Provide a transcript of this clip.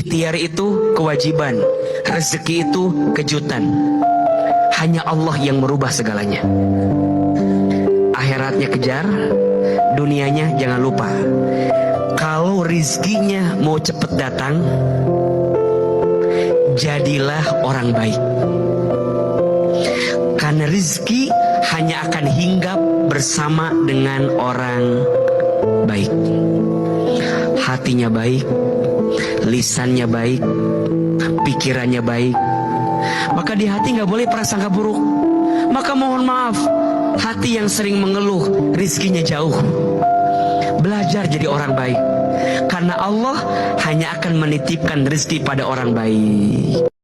Ikhtiar itu kewajiban, rezeki itu kejutan. Hanya Allah yang merubah segalanya. Akhiratnya kejar, dunianya jangan lupa. Kalau rizkinya mau cepet datang, jadilah orang baik. Karena rizki hanya akan hinggap bersama dengan orang baik. Hatinya baik, lisannya baik, pikirannya baik. Maka di hati gak boleh prasangka buruk. Maka mohon maaf, hati yang sering mengeluh rizkinya jauh, belajar jadi orang baik. Karena Allah hanya akan menitipkan rezeki pada orang baik.